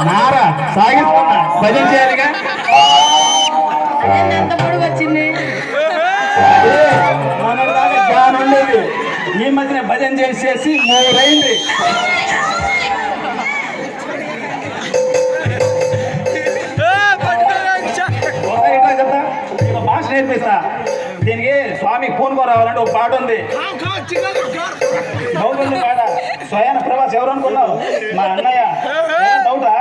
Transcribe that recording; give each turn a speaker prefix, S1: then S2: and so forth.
S1: నారా సాగిస్తున్నా భజన చేయాలిగా.
S2: వచ్చింది
S1: మొన్నటిదాకా ధ్యానం ఉండేది, ఈ మధ్యన భజన చేసేసి 3 అయింది. చెప్తా భాష నేర్పిస్తా. దీనికి స్వామి పూనుకో రావాలంటే ఒక పాట ఉంది, బాగుంది పాట. స్వయాన ప్రభాస్ ఎవరు అనుకున్నావు? మా అన్నయ్య. డౌటా?